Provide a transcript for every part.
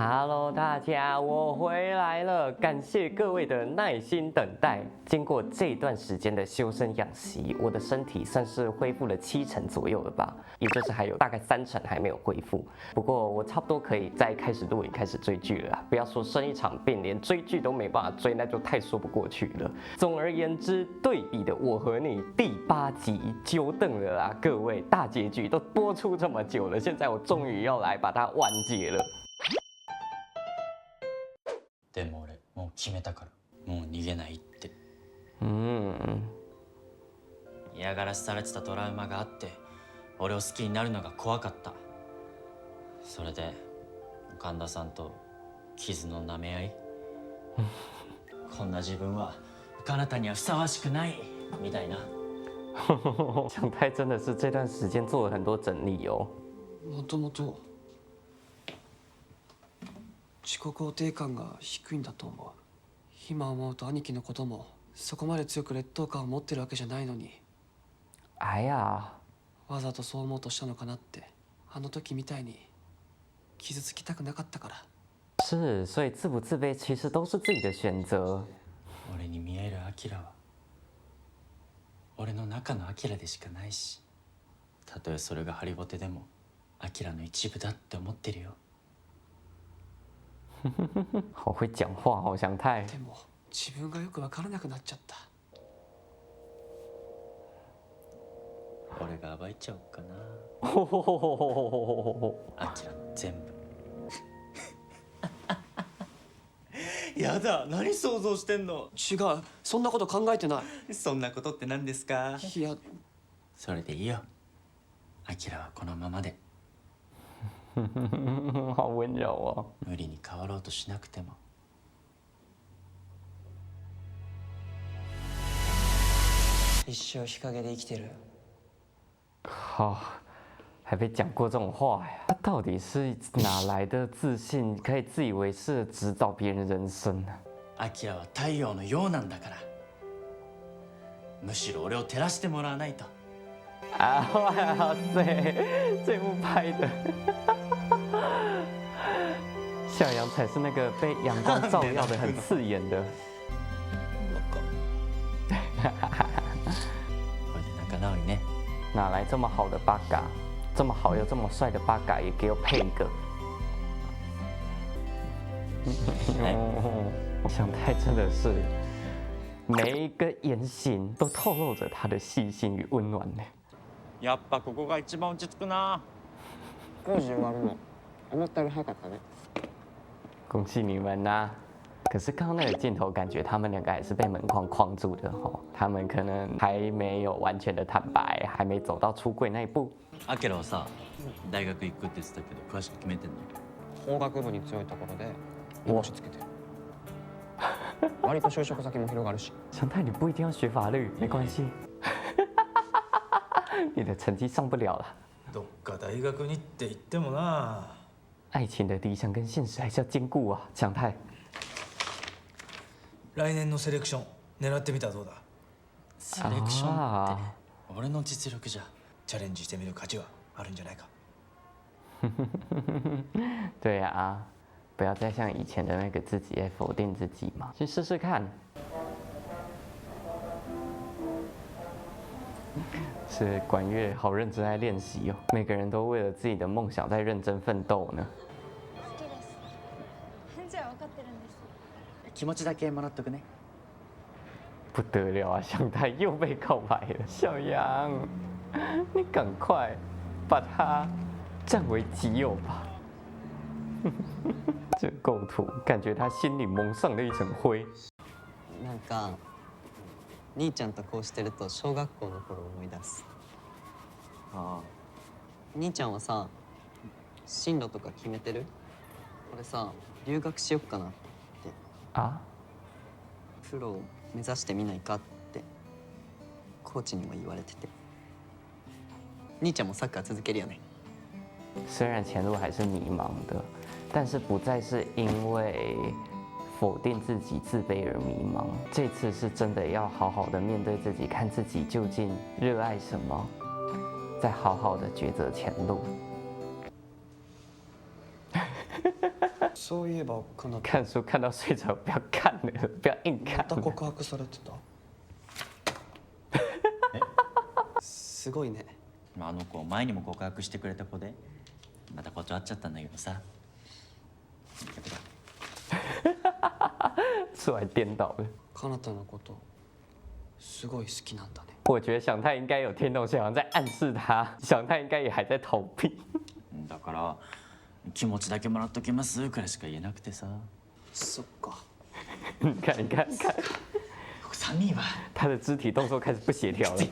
Hello，大家，我回来了，感谢各位的耐心等待。经过这段时间的修身养息，我的身体算是恢复了70%左右了吧，也就是还有大概30%还没有恢复。不过我差不多可以再开始录影、开始追剧了啦。不要说生一场病，连追剧都没办法追，那就太说不过去了。总而言之，对比的我和你第8集久等了啦，各位，大结局都播出这么久了，现在我终于要来把它完结了。でも俺もう決めたからもう逃げないって。嫌がらせされてたトラウマがあって俺を好きになるのが怖かった。それで神田さんと傷の舐め合いこんな自分は彼方にはふさわしくないみたいな。想太真的是这段时间做了很多整理哦。もともと自己肯定感が低いんだと思う。今思うと兄貴のこともそこまで強く劣等感を持ってるわけじゃないのに、哎呀，わざとそう思うとしたのかなって。あの時みたいに傷つきたくなかったから。是，所以自不自卑其实都是自己的选择。俺に見えるアキラは俺の中のアキラでしかないし、たとえそれがハリボテでもアキラの一部だって思ってるよ。好会讲话哦，祥太。でも自分がよく分からなくなっちゃった。俺が暴いちゃおうかな。アキラの全部。やだ、何想像してんの。違う、そんなこと考えてない。そんなことって何ですか。いや、それでいいよ。アキラはこのままで。好温柔哦。無理に変わろうとしなくても。一生日陰で生きてる。好，还被讲过这种话呀？他到底是哪来的自信，可以自以为是的指导别人人生呢？アキラは太陽のようなんだから。むしろ俺を照らしてもらわないと。啊，哇塞，这部拍的，小杨才是那个被阳光照耀的很刺眼的。これで仲直りね。哪来这么好的八嘎？这么好又这么帅的八嘎，也给我配一个。祥太真的是每一个言行都透露着他的细心与温暖呢。やっぱここが一番落ち着くな。工事終わるの思ったより早かったね。恭喜你们呐、可是刚刚那个镜头，感觉他们两个还是被门框框住的哦。他们可能还没有完全的坦白，还没走到出柜那一步。アキラはさ、大学行くって言ってたけど詳しく決めてんの。法学部に強いところで予防士つけてる。割と就職先も広がるし。祥太，你不一定要学法律，没关系。你的成绩上不了了。どっか大学にって言ってもな。爱情的理想跟现实还是要兼顾啊，祥太。来年のセレクション狙ってみたらどうだ。セレクションって俺の実力じゃ。チャレンジしてみる価値はあるんじゃないか。对啊，不要再像以前的那个自己来否定自己嘛，去试试看。是管乐好认真在练习哦，每个人都为了自己的梦想在认真奋斗呢。好きです。じゃあ分かってるんです。気持ちだけもらっとくね。不得了啊，祥太又被告白了。小杨，你赶快把他占为己有吧。这构图感觉他心里蒙上了一层灰。なんか兄ちゃんとこうしてると小学校の頃思い出す。あ兄ちゃんはさ、進路とか決めてる？俺さ、留学しよっかなって。啊？プロを目指してみないかってコーチにも言われてて。兄ちゃんもサッカー続けるよね。虽然前路还是迷茫的，但是不再是因为否定自己、自卑而迷茫。这次是真的要好好的面对自己，看自己究竟热爱什么，再好好的抉择前路。そういえばかなた看书看到睡着，不要看了，不要硬看また。告白されてたすごいね。あの子前にも告白してくれた子でまた断っちゃったんだけどさ。出来颠倒了。かなたのことすごい好きなんだね。我觉得祥太应该有听懂小杨在暗示他，祥太应该也还在逃避。だから気持ちだけもらっときますくらいしか言えなくてさ。そっか。你看，你看，你看，寒いわ。他的肢体动作开始不协调了。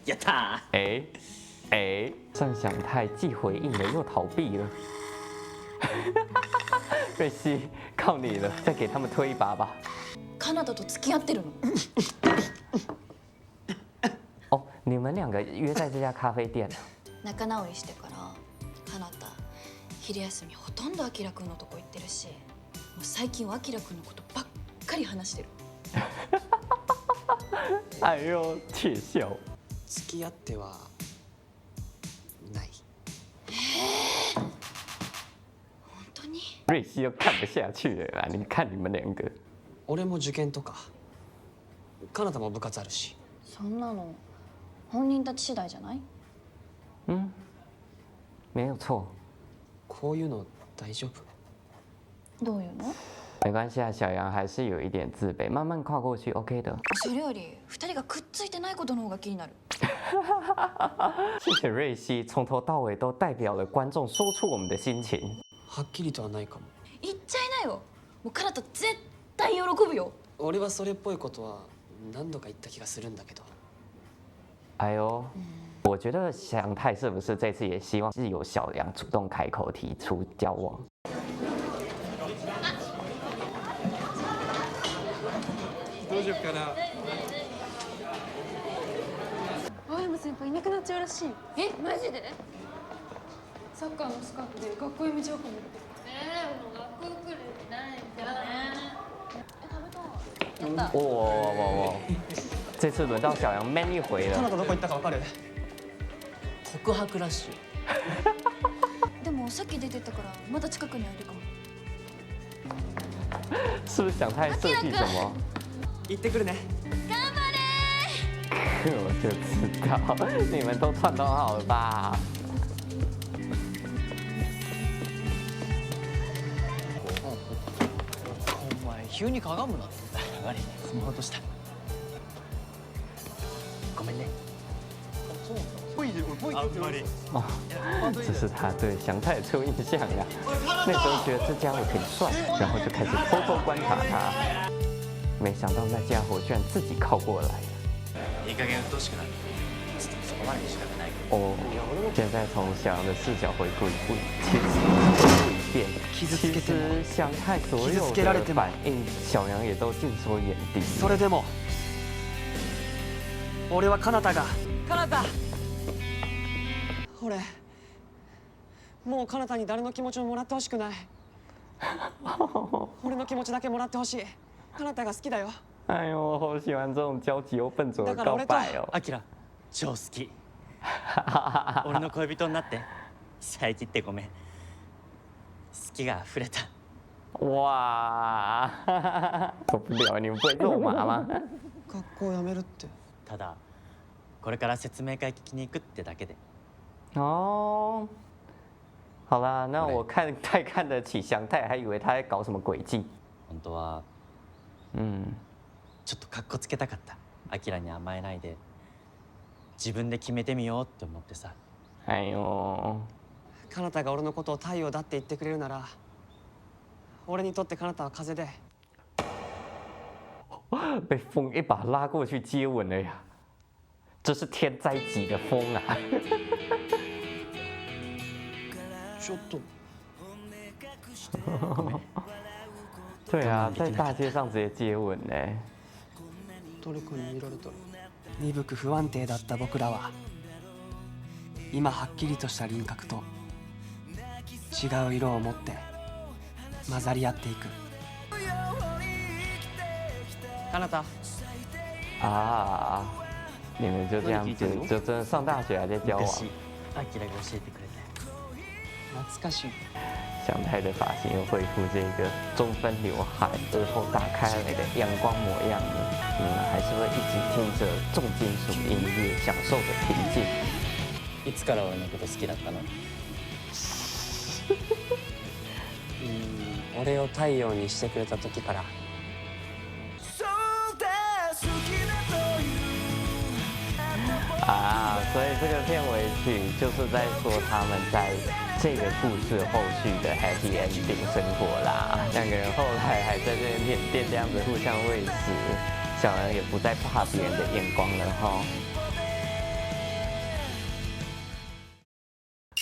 やった哎哎，尚祥太既回应了又逃避了。瑞希，靠你了，再给他们推一把吧。カナダと付き合ってるの。哦，你们两个约在这家咖啡店。仲直りしてからカナダ昼休みほとんどアキラくんのとこ行ってるし、もう最近はアキラくんのことばっかり話してる。哎呦，窃笑。付き合ってはない。本当に？瑞希又看不下去了啦！你看你们两个。俺も受験とかかなたも部活あるし。そんなの本人たち次第じゃない？嗯，没有错。こういうの大丈夫？どういうの？没关系啊，小杨还是有一点自卑，慢慢跨过去，OK 的。それより二人がくっついてないことの方が気になる。谢谢瑞希，从头到尾都代表了观众说出我们的心情。はっきりとはないかも。言っちゃいなよ。もうカナダ絶対喜ぶよ。俺はそれっぽいことは何度か言った気がするんだけど。哎呦，我觉得祥太是不是这次也希望是由小杨主动开口提出交往？どうしよっかな。青山先輩いなくなっちゃうらしい。え、マジで？サッカーのスカートで学校辞めちゃうかもって。もう学校来る気ないじゃん。やった。哇，这次轮到小杨 man 一回了。かなたどこ行ったかわかる？告白ラッシュ。でもさっき出てったからまだ近くにはいるかも。是不是祥太设计什么？行ってくるね。我就知道，你们都串通好了吧？お前急にかがむな。悪いね、スマホ落とした。ごめんね。哦，这是他对祥太的初印象呀。那时候觉得这家伙挺帅，然后就开始偷偷观察他。没想到那家伙居然自己靠过来。いい加減鬱陶しくなる。ちょっとそこまで仕方ないけど。哦，现在从小杨的视角回顾一遍，其实祥太所有的反应，小杨也都尽收眼底。それでも俺はかなたが。かなた。俺もうかなたに誰の気持ちももらってほしくない。俺の気持ちだけもらってほしい。かなたが好きだよ。哎呦，我好喜欢这种焦急又笨拙的告白哦。アキラ超好き。俺の恋人になって。遮ってごめん。好きが溢れた。哇，受不了！你们不会肉麻吗？学校辞めるって。ただこれから説明会聞きに行くってだけで。哦，好啦，那我太看得起祥太，还以为他在搞什么诡计。本当はちょっとカッコつけたかった。アキラに甘えないで自分で決めてみようって思ってさ。哎呦，かなたが俺のことを太陽だって言ってくれるなら、俺にとってかなたは風で。被风一把拉过去接吻了呀！这是天灾级的风啊！ちょっと。对啊，在大街上直接接吻呢。誰かに見られたら。鈍く不安定だった僕らは今はっきりとした輪郭と違う色を持って混ざり合っていく。かなた。啊，你们就这样子，就真的上大学还在交往。昔アキラが教えてくれた。懐かしい。祥太的发型又恢复这个中分刘海，耳后打开来的阳光模样呢？还是会一直听着重金属音乐，享受着平静。いつから俺のこと好きだったの？俺を太陽にしてくれた時から。所以这个片尾曲就是在说他们在这个故事后续的 happy ending 生活啦。两个人后来还在这边店这样子互相喂食，小杨也不再怕别人的眼光了哈。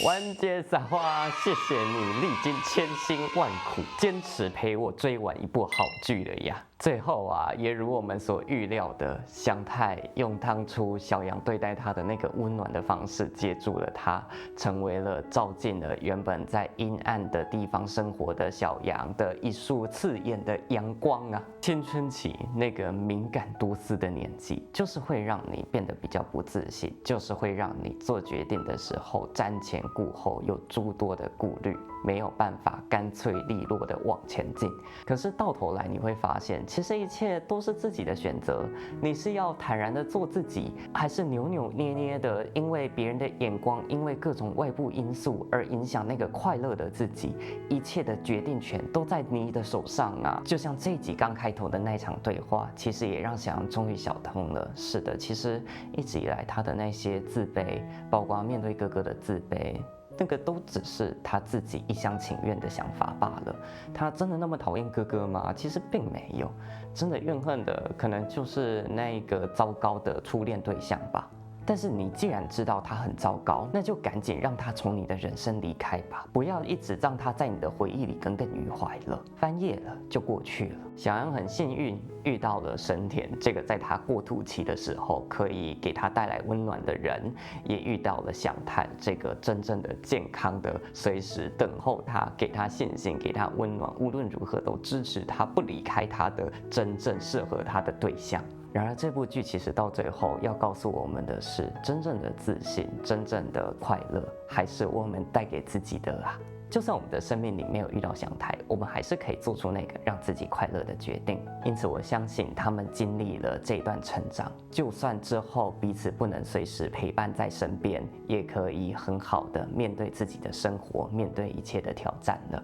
完结撒花，谢谢你历经千辛万苦，坚持陪我追完一部好剧了呀。最后也如我们所预料的，祥太用当初小杨对待他的那个温暖的方式接住了他，成为了照进了原本在阴暗的地方生活的小杨的一束刺眼的阳光啊。青春期那个敏感多思的年纪，就是会让你变得比较不自信，就是会让你做决定的时候瞻前顾后，有诸多的顾虑，没有办法干脆利落的往前进。可是到头来你会发现，其实一切都是自己的选择。你是要坦然的做自己，还是扭扭捏捏的因为别人的眼光，因为各种外部因素而影响那个快乐的自己？一切的决定权都在你的手上啊！就像这一集刚开头的那场对话，其实也让小杨终于想通了。是的，其实一直以来他的那些自卑，包括面对哥哥的自卑，那个都只是他自己一厢情愿的想法罢了。他真的那么讨厌哥哥吗？其实并没有，真的怨恨的可能就是那个糟糕的初恋对象吧。但是你既然知道他很糟糕，那就赶紧让他从你的人生离开吧，不要一直让他在你的回忆里耿耿于怀了。翻页了就过去了。小杨很幸运遇到了神田这个在他过渡期的时候可以给他带来温暖的人，也遇到了祥太这个真正的健康的，随时等候他，给他信心，给他温暖，无论如何都支持他，不离开他的真正适合他的对象。然而这部剧其实到最后要告诉我们的是，真正的自信，真正的快乐，还是我们带给自己的啊。就算我们的生命里没有遇到祥太，我们还是可以做出那个让自己快乐的决定。因此我相信他们经历了这段成长，就算之后彼此不能随时陪伴在身边，也可以很好的面对自己的生活，面对一切的挑战了。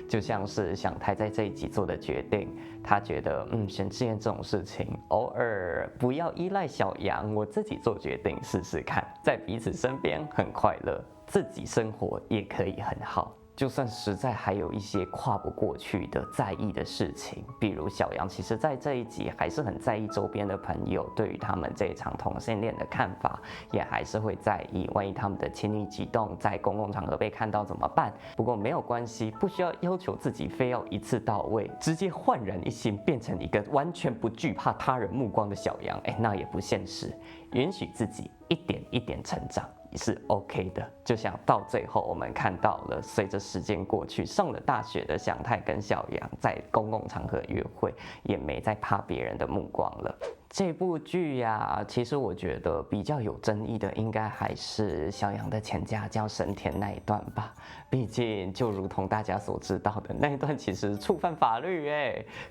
就像是祥太在这一集做的决定，他觉得选志愿这种事情偶尔不要依赖小杨，我自己做决定试试看，在彼此身边很快乐，自己生活也可以很好。就算实在还有一些跨不过去的在意的事情，比如小杨其实在这一集还是很在意周边的朋友对于他们这一场同性恋的看法，也还是会在意万一他们的亲密举动在公共场合被看到怎么办。不过没有关系，不需要要求自己非要一次到位，直接焕然一新变成一个完全不惧怕他人目光的小杨，那也不现实。允许自己一点一点成长是 OK 的。就像到最后我们看到了，随着时间过去，上了大学的祥太跟小杨在公共场合约会，也没再怕别人的目光了。这部剧呀，其实我觉得比较有争议的，应该还是小杨的前家教神田那一段吧。毕竟就如同大家所知道的，那一段其实触犯法律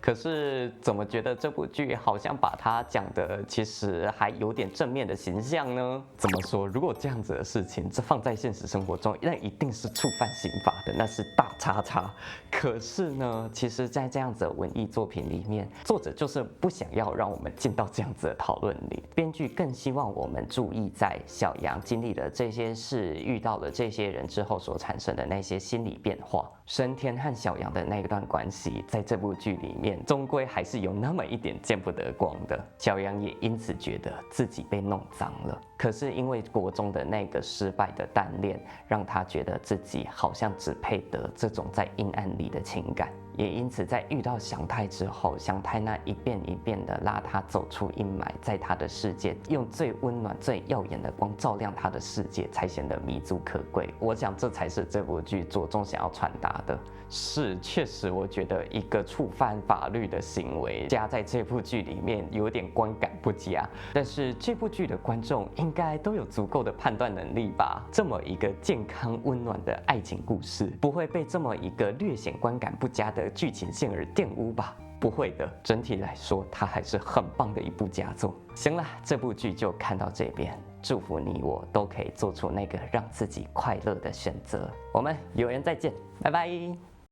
可是怎么觉得这部剧好像把它讲的其实还有点正面的形象呢？怎么说？如果这样子的事情，这放在现实生活中，那一定是触犯刑法的，那是大叉叉。可是呢，其实，在这样子的文艺作品里面，作者就是不想要让我们进到这样子的讨论里，编剧更希望我们注意在小杨经历了这些事，遇到了这些人之后所产生的那些心理变化。神田和小杨的那一段关系，在这部剧里面，终归还是有那么一点见不得光的。小杨也因此觉得自己被弄脏了。可是因为国中的那个失败的单恋，让他觉得自己好像只配得这种在阴暗里的情感。也因此在遇到祥太之后，祥太那一遍一遍的拉他走出阴霾，在他的世界用最温暖最耀眼的光照亮他的世界，才显得弥足可贵。我想这才是这部剧着重想要传达拿的。是，确实，我觉得一个触犯法律的行为加在这部剧里面有点观感不佳。但是这部剧的观众应该都有足够的判断能力吧？这么一个健康温暖的爱情故事，不会被这么一个略显观感不佳的剧情线而玷污吧？不会的，整体来说，它还是很棒的一部佳作。行了，这部剧就看到这边，祝福你我都可以做出那个让自己快乐的选择。我们有缘再见，拜拜。